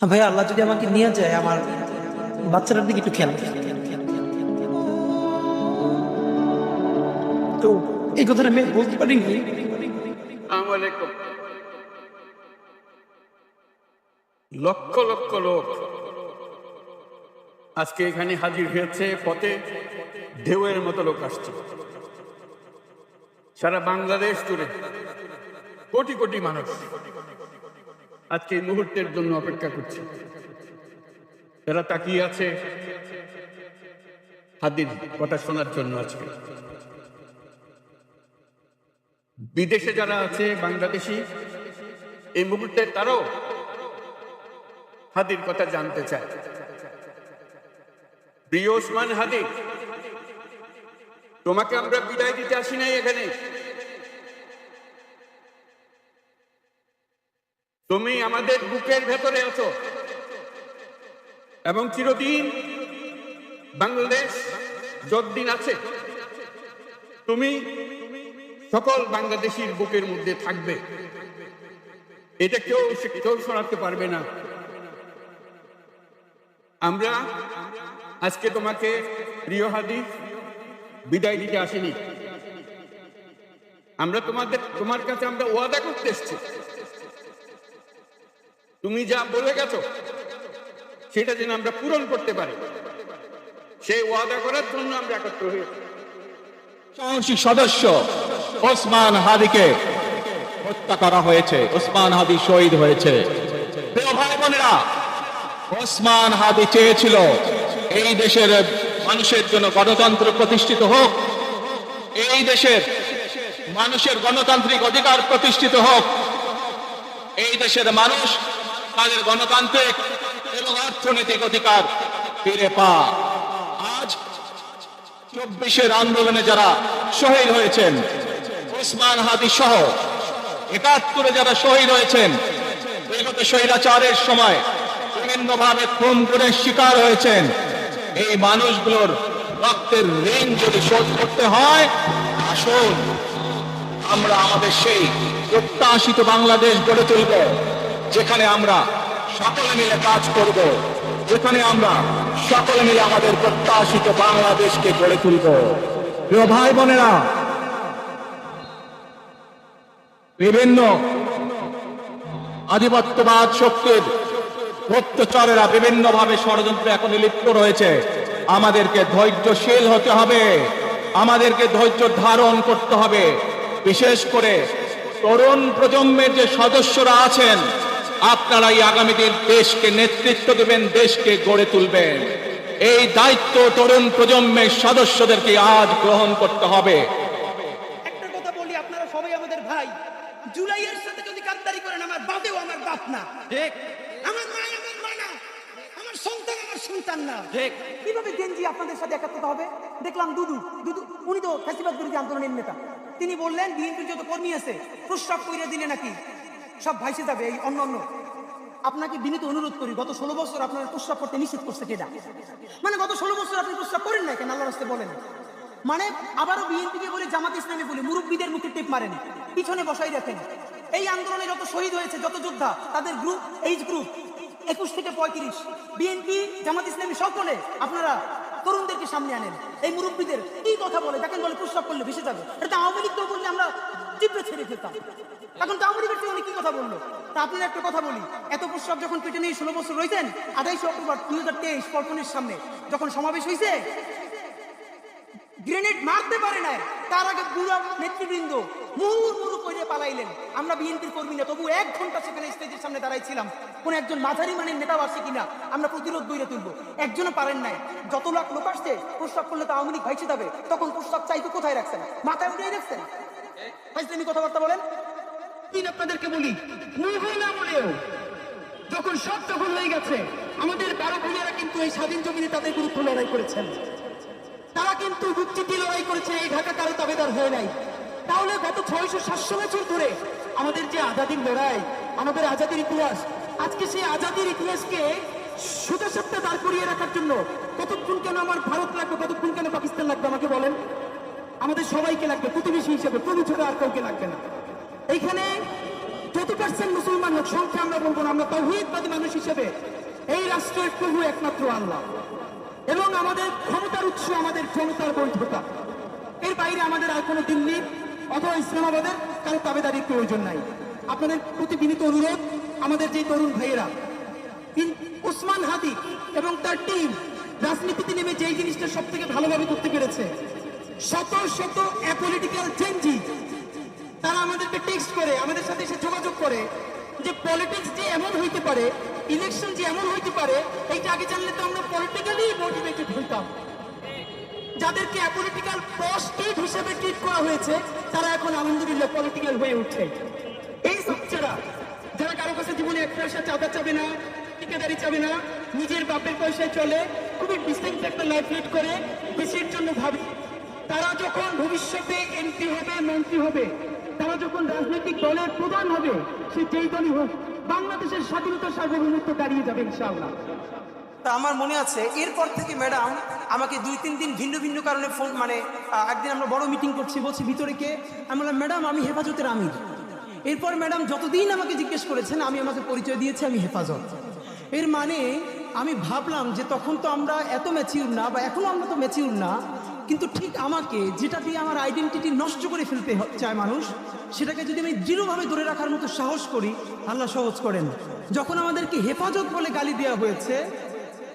ভাই আল্লাহ যদি আমাকে নিয়ে যায়, আমার বাচ্চাটার দিকে একটু খেয়াল রাখেন। তো এই কথাটা আমি বলতে পারিনি। আসসালামু আলাইকুম। লক্ষ লক্ষ লোক আজকে এখানে হাজির হয়েছে, পথে ঢেউয়ের মতো লোক আসছে। সারা বাংলাদেশ জুড়ে কোটি কোটি মানুষ আজকে এই মুহূর্তের জন্য অপেক্ষা করছে। এরা তাকিয়ে আছে হাদির কথা শোনার জন্য। আজকে বিদেশে যারা আছে বাংলাদেশি, এই মুহূর্তে তারাও হাদির কথা জানতে চায়। প্রিয় ওসমান হাদি, তোমাকে আমরা বিদায় দিতে আসি নাই এখানে। তুমি আমাদের বুকের ভেতরে আছো এবং চিরদিন বাংলাদেশ যতদিন আছে তুমি সকল বাংলাদেশির বুকের মধ্যে থাকবে। এটা কেউ সরাতে পারবে না। আমরা আজকে তোমাকে প্রিয় হাদি বিদায় দিতে আসিনি। আমরা তোমার কাছে আমরা ওয়াদা করতে এসেছি। তুমি যা বলে গেছো সেটা যেন আমরা পূরণ করতে পারি, সেই ওয়াদা করার জন্য আমরা একত্র হয়েছি। সাহসী সদস্য ওসমান হাদিকে হত্যা করা হয়েছে। ওসমান হাদি শহীদ হয়েছে। প্রিয় ভাই বোনেরা, ওসমান হাদি চেয়েছিল এই দেশের মানুষের জন্য গণতন্ত্র প্রতিষ্ঠিত হোক, এই দেশের মানুষের গণতান্ত্রিক অধিকার প্রতিষ্ঠিত হোক, এই দেশের মানুষ তাদের গণতান্ত্রিক এবং অর্থনৈতিক অধিকার ফিরে পায়। আজ 24-এর আন্দোলনে যারা শহীদ হয়েছেন, ওসমান হাদি সহ 71-এ যারা শহীদ হয়েছেন, বিগত স্বৈরাচারের সময় বিভিন্নভাবে খুন করে শিকার হয়েছেন, এই মানুষগুলোর রক্তের ঋণ যদি শোধ করতে হয়, আসুন আমরা আমাদের সেই প্রত্যাশিত বাংলাদেশ গড়ে তুলব, যেখানে আমরা সকলে মিলে কাজ করব, যেখানে আমরা সকলে মিলে আমাদের প্রত্যাশিত বাংলাদেশকে গড়ে তুলব। প্রিয় ভাই বোনেরা, বিভিন্ন আধিপত্যবাদ শক্তির গুপ্তচরেরা বিভিন্ন ভাবে ষড়যন্ত্রে এখন লিপ্ত রয়েছে। আমাদেরকে ধৈর্যশীল হতে হবে, আমাদেরকে ধৈর্য ধারণ করতে হবে। বিশেষ করে তরুণ প্রজন্মের যে সদস্যরা আছেন, আপনারাই আগামী দিন দেশকে নেতৃত্ব দেবেন, দেশকে গড়ে তুলবেন। এই দায়িত্ব তরুণ প্রজন্মের সদস্যদেরকে আজ গ্রহণ করতে হবে। একটা কথা বলি, আপনারা সবাই আমাদের ভাই। জুলাইয়ের সাথে যদি গাদ্দারি করেন, আমার বাপেও আমার বাপ না, ঠিক? আমার মা আমার মা না, আমার সন্তান আমার সন্তান না, ঠিক? কিভাবে গেঞ্জি আপনাদের সাথে একাত্মতা হবে? দেখলাম দুদু উনি তো ফ্যাসিবাদ বিরোধী আন্দোলনের নেতা। তিনি বললেন বিএনপির যত কর্মী আছে প্রস্রাব করে দিলে নাকি সব ভাইসে যাবে। এই অন্য আপনাকে বিনীত অনুরোধ করি, গত 16 বছর আপনার প্রস্রাব করতে নিষেধ করছে কেডা? মানে গত 16 বছর আপনি প্রস্রাব করেন না কেন? আল্লাহর রাস্তে বলেন। মানে আবারও বিএনপিকে বলে, জামাত ইসলামী বলে মুরব্বীদের মুখে টেপ মারেন, পিছনে বসাই রাখেন। এই আন্দোলনে যত শহীদ হয়েছে, যত যোদ্ধা, তাদের গ্রুপ, এইজ গ্রুপ 21 থেকে 35, বিএনপি জামাত ইসলামী সকলে আপনারা তরুণদেরকে সামনে আনেন। এই মুরব্বীদের কি কথা বলে দেখেন, বলে প্রস্রাব করলে ভেসে যাবে। এটা আওয়ামী লীগ তো বললে আমরা চিপড়ে ছেড়ে খেতাম। এখন তো আওয়ামী লীগের উনি কি কথা বললো? তা আপনার একটা কথা বলি, এত প্রস্রাব যখন পেটে নিয়ে 16 বছর রয়েছেন, 28 অক্টোবর 2023 পল্টনের সামনে যখন সমাবেশ হয়েছে, গ্রেনেড মারতে পারে না, তার আগে পুরো নেতৃবৃন্দ মুরু করে পালাইলেন। আমরা বিএনপির কর্মী না, তবু 1 ঘন্টা সেখানে স্টেজের সামনে দাঁড়াইছিলাম, কোন একজন মাঝারি মানের নেতা আসছে কিনা আমরা প্রতিরোধ গড়ে তুলবো। একজনও পারেন নাই। যত লাখ লোক আসছে, প্রস্তাব করলে তো আওয়ামী লীগ ভাইসে যাবে, তখন প্রস্তাব চাইতে কোথায় রাখছেন? মাথায় উঠে রাখছেন? ফাইজলামি কথাবার্তা বলেন। আপনাদেরকে বলি, মহিলা বলেও যখন সব দখল হয়ে গেছে, আমাদের 12 ভূমিরা কিন্তু এই স্বাধীন জমিনে তাদের বিরুদ্ধে লড়াই করেছেন। তারা কিন্তু মুক্তিতে লড়াই করেছে, এই ঢাকা কারো দাবিদার হয়ে নাই। তাহলে গত 600-700 বছর ধরে আমাদের যে আজাদির লড়াই, আমাদের আজাদির ইতিহাস, আজকে সেই আজাদির ইতিহাসকে সোজা সাপটা দাঁড় করিয়ে রাখার জন্য কতক্ষণ কেন আমার ভারত লাগবে, কতক্ষণ কেন পাকিস্তান লাগবে? আমাকে বলেন। আমাদের সবাইকে লাগবে, প্রতিবেশী হিসেবে, প্রভু ছাড়া আর কাউকে লাগবে না। এইখানে যত% মুসলমান হোক, সংখ্যা আমরা বলবো না, আমরা তাওহীদবাদী মানুষ হিসেবে এই রাষ্ট্রের প্রভু একমাত্র আল্লাহ, এবং আমাদের ক্ষমতার উৎস আমাদের ক্ষমতার বৈধতা। এর বাইরে আমাদের আর কোনো দিল্লি অথবা ইসলামাবাদের কারো তাবেদারির প্রয়োজন নাই। আপনাদের প্রতি বিনীত অনুরোধ, আমাদের যে তরুণ ভাইয়েরা ওসমান হাদি এবং তার টিম রাজনীতিতে নেমে যেই জিনিসটা সব থেকে ভালোভাবে করতে পেরেছে, শত শত অ্যাপলিটিক্যাল চেঞ্জি তারা আমাদেরকে টেক্সট করে, আমাদের সাথে এসে যোগাযোগ করে যে পলিটিক্স যে এমন হইতে পারে, ইলেকশন যে এমন হইতে পারে, এইটা আগে জানলে তো আমরা পলিটিক্যালি মোটিভেটেড হইতাম। যাদেরকে অ্যাপলিটিক্যাল প্রস্টিট হিসেবে ট্রিট করা হয়েছে, তারা এখন আলহামদুলিল্লাহ পলিটিক্যাল হয়ে উঠছে। এই বাচ্চারা যারা কারো কাছে জীবনে এক পয়সা চাঁদা চাবে না, ঠিকাদারি চাবে না, নিজের বাপের পয়সায় চলে, খুবই ডিসেন্ট একটা লাইফ লিড করে, দেশের জন্য ভাবে, তারা যখন ভবিষ্যতে এমপি হবে, মন্ত্রী হবে, তারা যখন রাজনৈতিক দলের প্রধান হবে, সে যেই দলই হোক, বাংলাদেশের স্বাধীনতা সার্বভৌমত্ব দাঁড়িয়ে যাবে ইনশাআল্লাহ। তা আমার মনে আছে এরপর থেকে ম্যাডাম আমাকে 2-3 দিন ভিন্ন ভিন্ন কারণে ফোন, মানে একদিন আমরা বড় মিটিং করছি, বলছি ভিতরে কে, আমি বললাম ম্যাডাম আমি হেফাজতের আমির। এরপর ম্যাডাম যতদিন আমাকে জিজ্ঞেস করেছেন আমি আমাকে পরিচয় দিয়েছি আমি হেফাজত। এর মানে আমি ভাবলাম যে তখন তো আমরা এত ম্যাচিউর না, বা এখনো আমরা তো ম্যাচিউর না, কিন্তু ঠিক আমাকে যেটা দিয়ে আমার আইডেন্টিটি নষ্ট করে ফেলতে চায় মানুষ, সেটাকে যদি আমি দৃঢ়ভাবে ধরে রাখার মতো সাহস করি, আল্লাহ সহজ করেন। যখন আমাদেরকে হেফাজত বলে গালি দেওয়া হয়েছে,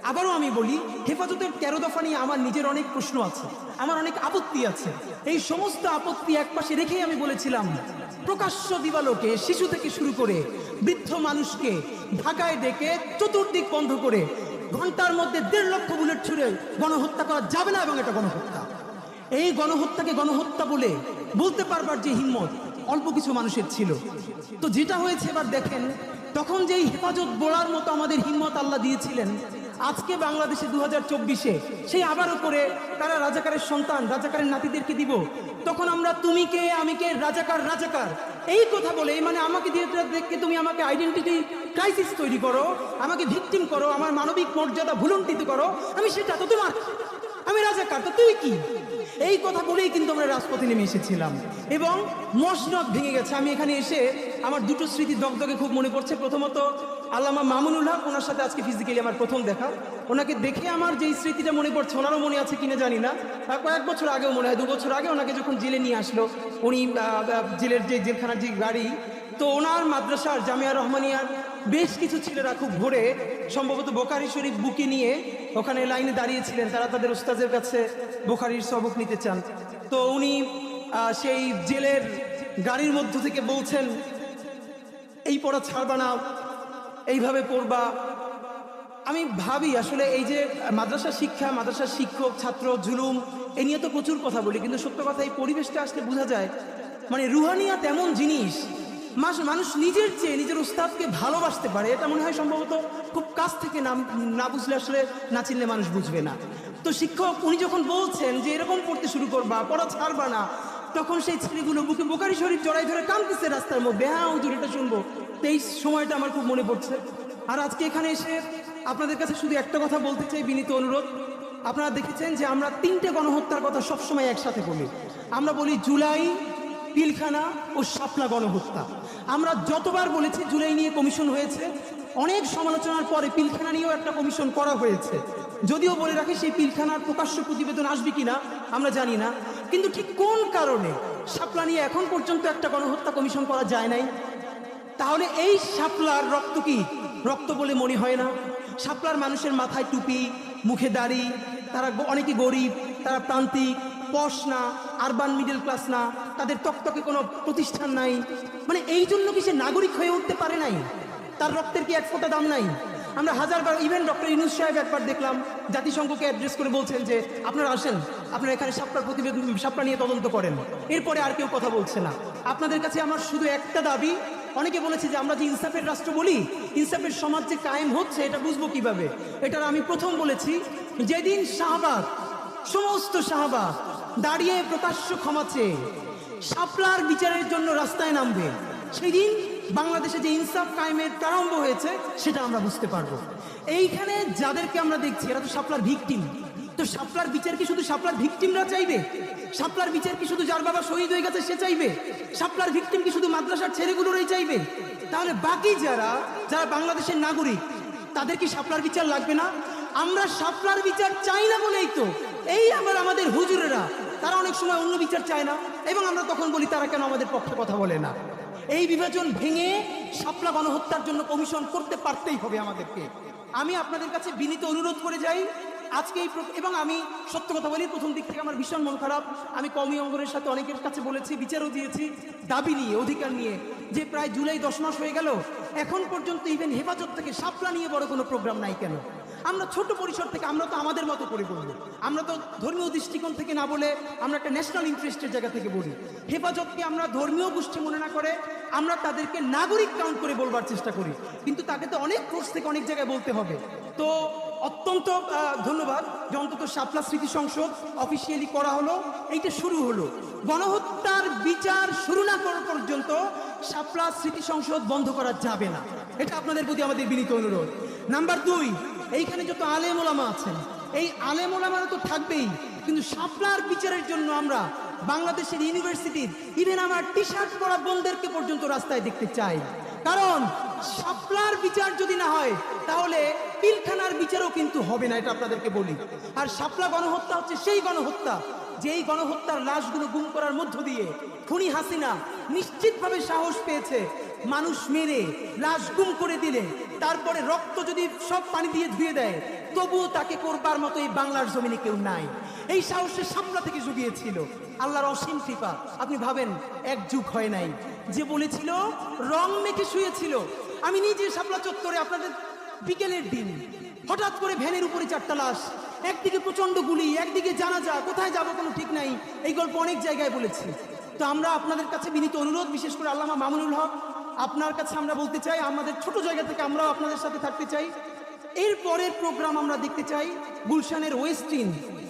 আবারও আমি বলি, হেফাজতের 13 দফা নিয়ে আমার নিজের অনেক প্রশ্ন আছে, আমার অনেক আপত্তি আছে। এই সমস্ত আপত্তি একপাশে রেখেই আমি বলেছিলাম, প্রকাশ্য দিবালোকে শিশু থেকে শুরু করে বৃদ্ধ মানুষকে ঢাকায় ডেকে চতুর্দিক বন্ধ করে ঘন্টার মধ্যে 1.5 লক্ষ বুলেট ছুড়ে গণহত্যা করা যাবে না, এবং এটা গণহত্যা। এই গণহত্যাকে গণহত্যা বলে বলতে পারবার যে হিম্মত অল্প কিছু মানুষের ছিল। তো যেটা হয়েছে এবার দেখেন, তখন যেই হেফাজত বলার মতো আমাদের হিম্মত আল্লাহ দিয়েছিলেন, আজকে বাংলাদেশে 2024-এ সেই আবারও করে তারা রাজাকারের সন্তান, রাজাকারের নাতিদেরকে দিব, তখন আমরা তুমি কে আমি কে, রাজাকার রাজাকার এই কথা বলে, মানে আমাকে দিয়ে দেখে তুমি আমাকে আইডেন্টিটি ক্রাইসিস তৈরি করো, আমাকে ভিকটিম করো, আমার মানবিক মর্যাদা ভুলুণ্ঠিত করো, আমি সেটা তো তোমার, আমি রাজাকার তো তুই কি, এই কথা বলেই কিন্তু আমরা রাজপথে নেমে এসেছিলাম, এবং মসনদ ভেঙে গেছে। আমি এখানে এসে আমার দুটো স্মৃতি দগদগে খুব মনে পড়ছে। প্রথমত আল্লামা মামুনুল হক, ওনার সাথে আজকে ফিজিক্যালি আমার প্রথম দেখা, ওনাকে দেখে আমার যেই স্মৃতিটা মনে পড়ছে, ওনারও মনে আছে কিনা জানি না, কয়েক বছর আগেও মনে হয় 2 বছর আগে ওনাকে যখন জেলে নিয়ে আসলো, উনি জেলের যে জেলখানার যে গাড়ি, তো ওনার মাদ্রাসার জামিয়া রহমানিয়ার বেশ কিছু ছেলেরা খুব ভোরে সম্ভবত বোখারি শরীফ বুকে নিয়ে ওখানে লাইনে দাঁড়িয়েছিলেন, তারা তাদের উস্তাদের কাছে বোখারির সবক নিতে চান। তো উনি সেই জেলের গাড়ির মধ্য থেকে বলছেন, এই পড়া ছাড়বা না, এইভাবে পড়বা। আমি ভাবি আসলে এই যে মাদ্রাসা শিক্ষা, মাদ্রাসার শিক্ষক ছাত্র জুলুম, এ নিয়ে তো প্রচুর কথা বলি, কিন্তু সত্য কথা এই পরিবেশটা আসলে বোঝা যায়, মানে রুহানিয়াত এমন জিনিস, মানুষ নিজের চেয়ে নিজের উস্তাদকে ভালোবাসতে পারে, এটা মনে হয় সম্ভবত খুব কাছ থেকে না বুঝলে আসলে না চিনলে মানুষ বুঝবে না। তো শিক্ষক উনি যখন বলছেন যে এরকম পড়তে শুরু করবা, পড়া ছাড়বা না, তখন সেই ছেলেগুলো বুকে বোখারি শরীফ জড়াই ধরে কাঁদতেছে রাস্তার মধ্যে, হ্যাঁ হুজুর এটা শুনবো। তো এই সময়টা আমার খুব মনে পড়ছে। আর আজকে এখানে এসে আপনাদের কাছে শুধু একটা কথা বলতে চাই, বিনীত অনুরোধ। আপনারা দেখেছেন যে আমরা 3টে গণহত্যার কথা সবসময় একসাথে বলি। আমরা বলি জুলাই, পিলখানা ও শাপলা গণহত্যা। আমরা যতবার বলেছি জুলাই নিয়ে কমিশন হয়েছে, অনেক সমালোচনার পরে পিলখানা নিয়েও একটা কমিশন করা হয়েছে। যদিও বলে রাখি সেই পিলখানার প্রকাশ্য প্রতিবেদন আসবে কিনা আমরা জানি না, কিন্তু ঠিক কোন কারণে শাপলা নিয়ে এখন পর্যন্ত একটা গণহত্যা কমিশন করা যায় নাই? তাহলে এই শাপলার রক্ত কি রক্ত বলে মনে হয় না? শাপলার মানুষের মাথায় টুপি, মুখে দাড়ি, তারা অনেকে গরিব, তারা প্রান্তিক, পশ না, আরবান মিডল ক্লাস না, তাদের তকতকে কোনো প্রতিষ্ঠান নাই, মানে এই জন্য কি সে নাগরিক হয়ে উঠতে পারে নাই? তার রক্তের কি এক ফোঁটা দাম নাই? আমরা হাজারবার, ইভেন ডক্টর ইউনূস সাহেব একবার দেখলাম জাতিসংঘকে অ্যাড্রেস করে বলছেন যে আপনারা আসেন, আপনারা এখানে শাপলার প্রতিবেদন, শাপলা নিয়ে তদন্ত করেন। এরপরে আর কেউ কথা বলছে না। আপনাদের কাছে আমার শুধু একটা দাবি, অনেকে বলেছে যে আমরা যে ইনসাফের রাষ্ট্র বলি, ইনসাফের সমাজ যে কায়েম হচ্ছে এটা বুঝবো কিভাবে? এটার আমি প্রথম বলেছি, যেদিন শাহবাগ, সমস্ত শাহবাগ দাঁড়িয়ে প্রকাশ্য ক্ষমা চেয়ে শাপলার বিচারের জন্য রাস্তায় নামবে, সেদিন বাংলাদেশে যে ইনসাফ কায়েমের প্রারম্ভ হয়েছে সেটা আমরা বুঝতে পারবো। এইখানে যাদেরকে আমরা দেখছি এরা তো শাপলার ভিকটিম। তো শাপলার বিচার কি শুধু শাপলার ভিকটিমরা চাইবে? শাপলার বিচার কি শুধু যার বাবা শহীদ হয়ে গেছে সে চাইবে? শাপলার ভিকটিম কি শুধু মাদ্রাসার ছেলেগুলোরই চাইবে? তাহলে বাকি যারা যারা বাংলাদেশের নাগরিক তাদের কি শাপলার বিচার লাগবে না? আমরা শাপলার বিচার চাই না বলেই তো এই আমাদের হুজুরেরা তারা অনেক সময় অন্য বিচার চায় না, এবং আমরা তখন বলি তারা কেন আমাদের পক্ষে কথা বলে না। এই বিভাজন ভেঙে শাপলা গণহত্যার জন্য কমিশন করতে পারতেই হবে আমাদেরকে। আমি আপনাদের কাছে বিনীত অনুরোধ করে যাই আজকে এবং আমি সত্য কথা বলি, প্রথম দিক থেকে আমার ভীষণ মন খারাপ। আমি কওমি অঙ্গনের সাথে অনেকের কাছে বলেছি, বিচারও দিয়েছি দাবি নিয়ে, অধিকার নিয়ে, যে প্রায় জুলাই 10 মাস হয়ে গেল এখন পর্যন্ত ইভেন হেফাজত থেকে শাপলা নিয়ে বড় কোনো প্রোগ্রাম নাই কেন? আমরা ছোট পরিসর থেকে, আমরা তো আমাদের মতো করে বলবো, আমরা তো ধর্মীয় দৃষ্টিকোণ থেকে না বলে আমরা একটা ন্যাশনাল ইন্টারেস্টের জায়গা থেকে বলি। হেফাজতকে আমরা ধর্মীয় গোষ্ঠী মনে না করে আমরা তাদেরকে নাগরিক কাউন্ট করে বলবার চেষ্টা করি, কিন্তু তাকে তো অনেক কোর্স থেকে অনেক জায়গায় বলতে হবে। তো অত্যন্ত ধন্যবাদ যে অন্তত শাপলা স্মৃতি সংসদ অফিসিয়ালি করা হলো, এইটা শুরু হলো। গণহত্যার বিচার শুরু না করা পর্যন্ত শাপলা স্মৃতি সংসদ বন্ধ করা যাবে না, এটা আপনাদের প্রতি আমাদের বিনীত অনুরোধ। নাম্বার 2, এইখানে যত আলেম ওলামা আছেন, এই আলেম ওলামারা তো থাকবেই, কিন্তু শাপলার বিচারের জন্য আমরা বাংলাদেশের ইউনিভার্সিটির ইভেন আমার টি শার্ট পরা বোনদেরকে পর্যন্ত রাস্তায় দেখতে চাই। কারণ শাপলার বিচার যদি না হয় তাহলে পিলখানার বিচারও কিন্তু হবে না, এটা আপনাদেরকে বলি। আর শাপলা গণহত্যা হচ্ছে সেই গণহত্যা যেই গণহত্যার লাশগুলো গুম করার মধ্য দিয়ে খুনি হাসিনা নিশ্চিতভাবে সাহস পেয়েছে মানুষ মেরে লাশ গুম করে দিলে তারপরে রক্ত যদি সব পানি দিয়ে ধুয়ে দেয় তবুও তাকে করবার মতো এই বাংলার জমিনে কেউ নাই। এই সাহসে শাপলা থেকে জুগিয়েছিল আল্লাহর অসীম কৃপা। আপনি ভাবেন এক যুগ হয় নাই, যে বলেছিল রং মেখে শুয়েছিল। আমি নিজে শাপলা চত্বরে আপনাদের বিকেলের দিন হঠাৎ করে ভ্যানের উপরে 4টা লাশ, একদিকে প্রচন্ড গুলি, একদিকে জানাজা, কোথায় যাবো কোনো ঠিক নাই, এই গল্প অনেক জায়গায় বলেছি। তো আমরা আপনাদের কাছে বিনীত অনুরোধ, বিশেষ করে আল্লামা মামুনুল হক আপনার কাছে আমরা বলতে চাই, আমাদের ছোট জায়গা থেকে আমরাও আপনাদের সাথে থাকতে চাই। এর পরের প্রোগ্রাম আমরা দেখতে চাই গুলশানের ওয়েস্টিন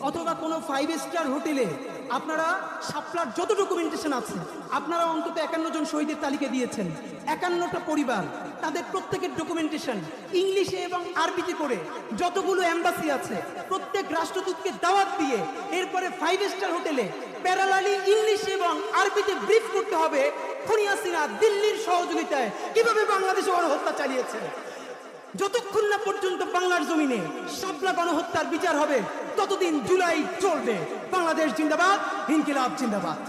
অথবা কোনো 5 স্টার হোটেলে আপনারা শাপলার যত ডকুমেন্টেশন আছে, আপনারা অন্তত 51 জন শহীদের তালিকা দিয়েছেন, 51টা পরিবার, তাদের প্রত্যেকের ডকুমেন্টেশন ইংলিশে এবং আরবিতে করে যতগুলো এম্বাসি আছে প্রত্যেক রাষ্ট্রদূতকে দাওয়াত দিয়ে এরপরে 5 স্টার হোটেলে প্যারালালি ইংলিশে এবং আরবিতে ব্রিফ করতে হবে খুনি হাসিনা দিল্লির সহযোগিতায় কিভাবে বাংলাদেশে গণহত্যা চালিয়েছে। যতক্ষণ না পর্যন্ত বাংলার জমিনে শাপলা গণহত্যার বিচার হবে ততদিন জুলাই চলবে। বাংলাদেশ জিন্দাবাদ, ইনকিলাব জিন্দাবাদ।